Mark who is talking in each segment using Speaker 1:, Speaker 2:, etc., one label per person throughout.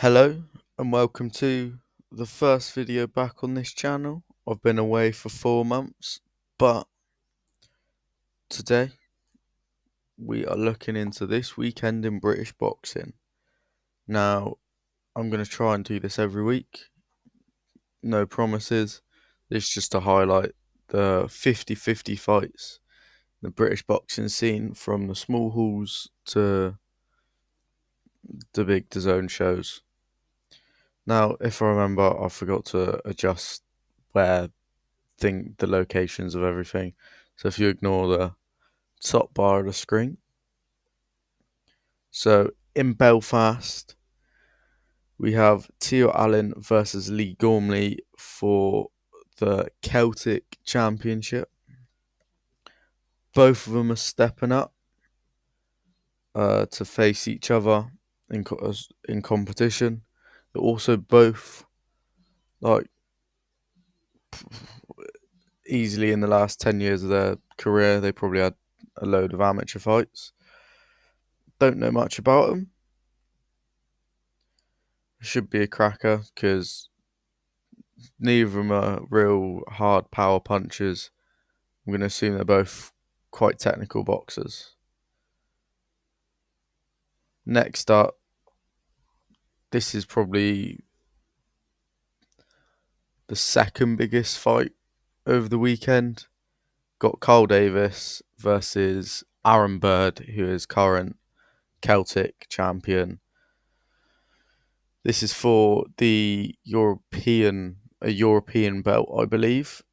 Speaker 1: Hello and welcome to the first video back on this channel. I've been away for 4 months, but today we are looking into this weekend in British boxing. Now, I'm going to try and do this every week. No promises. This is just to highlight the 50-50 fights, the British boxing scene from the small halls to the big DAZN shows. Now, if I remember, I forgot to adjust where the locations of everything. So if you ignore the top bar of the screen. So in Belfast, we have Teo Allen versus Lee Gormley for the Celtic Championship. Both of them are stepping up to face each other in competition. They're also both like easily in the last 10 years of their career, they probably had a load of amateur fights. Don't know much about them. Should be a cracker because neither of them are real hard power punchers. I'm going to assume they're both quite technical boxers. Next up, this is probably the second biggest fight over the weekend. Got Carl Davis versus Aaron Bird, who is current Celtic champion. This is for the European belt, I believe.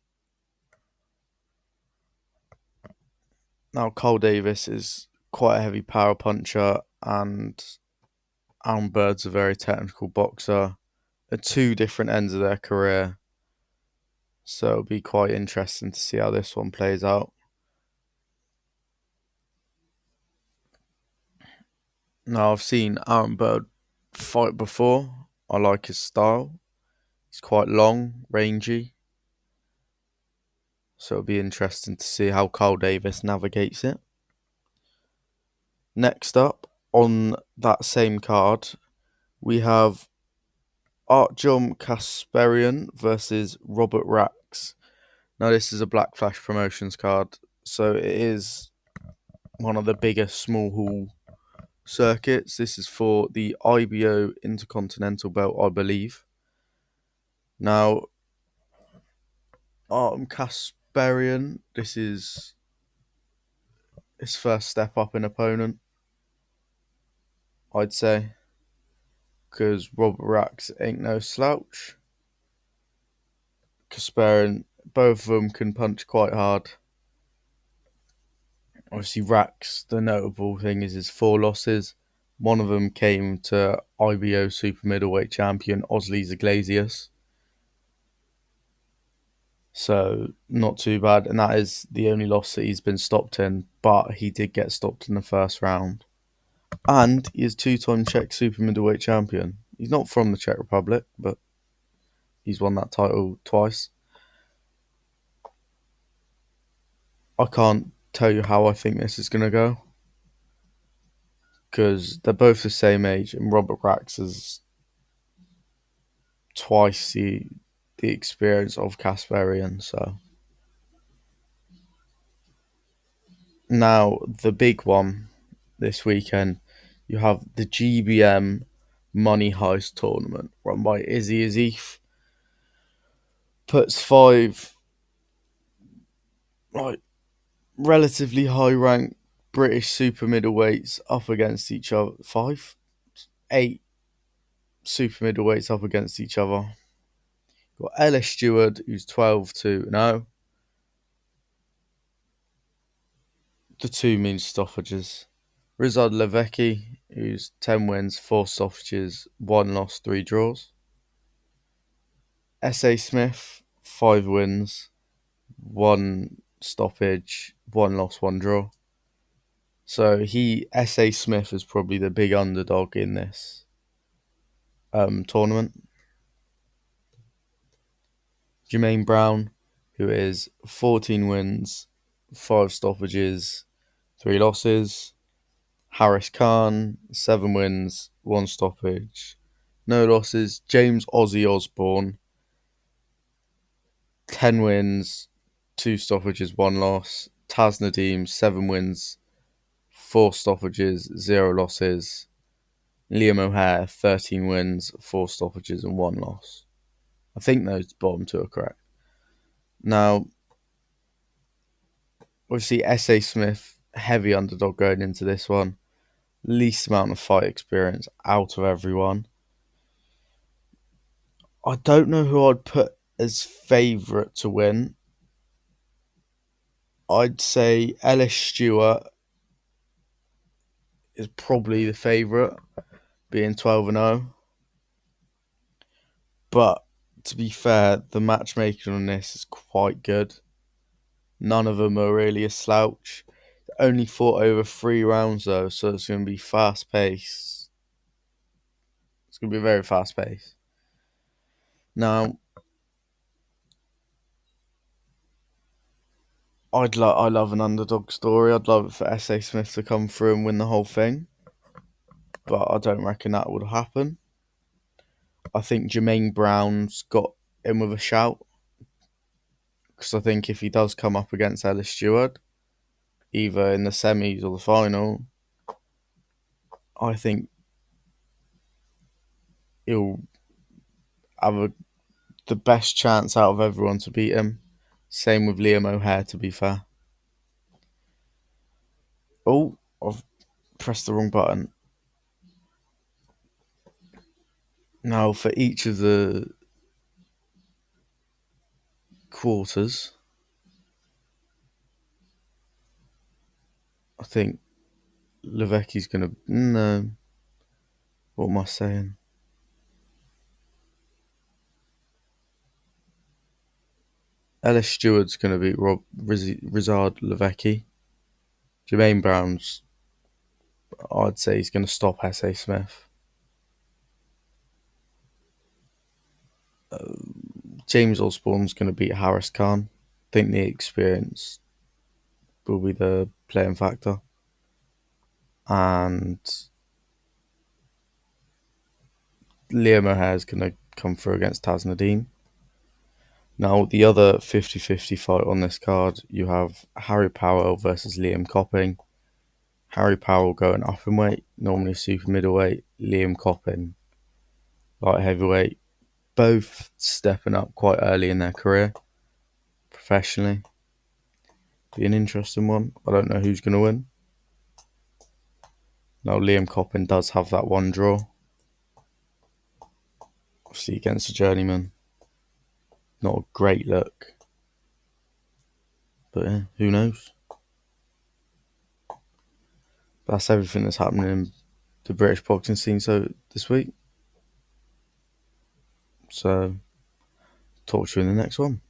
Speaker 1: Now, Carl Davis is quite a heavy power puncher, and Aaron Bird's a very technical boxer at two different ends of their career. So it'll be quite interesting to see how this one plays out. Now, I've seen Aaron Bird fight before. I like his style. He's quite long, rangy. So it'll be interesting to see how Carl Davis navigates it. Next up, on that same card, we have Artyom Kasparian versus Robert Rax. Now, this is a Black Flash Promotions card, so it is one of the biggest small hall circuits. This is for the IBO Intercontinental belt, I believe. Now, Artem Kasparian, this is his first step up in opponent, I'd say, because Robert Rax ain't no slouch. Kasparian, both of them can punch quite hard. Obviously, Rax, the notable thing is his 4 losses. One of them came to IBO super middleweight champion Osley Iglesias. So, not too bad. And that is the only loss that he's been stopped in. But he did get stopped in the first round. And he is 2-time Czech super middleweight champion. He's not from the Czech Republic, but he's won that title twice. I can't tell you how I think this is going to go, because they're both the same age, and Robert Rax is twice the experience of Kasparian. So now the big one this weekend, you have the GBM Money Heist tournament run by Izzy Azif. Puts 5 like relatively high ranked British super middleweights up against each other. 8 super middleweights up against each other. Got Ellis Stewart, who's 12-0. The 2 mean stoppages. Rizad Levecki, who's 10 wins, 4 stoppages, 1 loss, 3 draws. S.A. Smith, 5 wins, 1 stoppage, 1 loss, 1 draw. So S.A. Smith is probably the big underdog in this tournament. Jermaine Brown, who is 14 wins, 5 stoppages, 3 losses. Harris Khan, 7 wins, 1 stoppage, No losses. James Ozzy Osbourne, 10 wins, 2 stoppages, 1 loss. Taz Nadeem, 7 wins, 4 stoppages, 0 losses. Liam O'Hare, 13 wins, 4 stoppages, and 1 loss. I think those bottom 2 are correct. Now, obviously, S.A. Smith, heavy underdog going into this one. Least amount of fight experience out of everyone. I don't know who I'd put as favourite to win. I'd say Ellis Stewart is probably the favourite, being 12-0. But to be fair, the matchmaking on this is quite good. None of them are really a slouch. Only fought over 3 rounds though, so it's going to be fast paced. It's going to be very fast paced. Now, I love an underdog story. I'd love it for S.A. Smith to come through and win the whole thing, but I don't reckon that would happen. I think Jermaine Brown's got in with a shout, because I think if he does come up against Ellis Stewart, either in the semis or the final, I think he'll have the best chance out of everyone to beat him. Same with Liam O'Hare, to be fair. Oh, I've pressed the wrong button. Now, for each of the quarters, I think Levecki's going to... No. What am I saying? Ellis Stewart's going to beat Rizard Levecki. Jermaine Brown's, I'd say he's going to stop S.A. Smith. James Osborne's going to beat Harris Khan. I think the experience will be the playing factor. And Liam O'Hare is going to come through against Taz Nadeem. Now, the other 50-50 fight on this card, you have Harry Powell versus Liam Copping. Harry Powell going up in weight, normally super middleweight. Liam Copping, light heavyweight. Both stepping up quite early in their career, professionally. Be an interesting one. I don't know who's going to win. Now, Liam Copping does have that one draw. Obviously, against a journeyman. Not a great look. But yeah, who knows? That's everything that's happening in the British boxing scene this week. So, talk to you in the next one.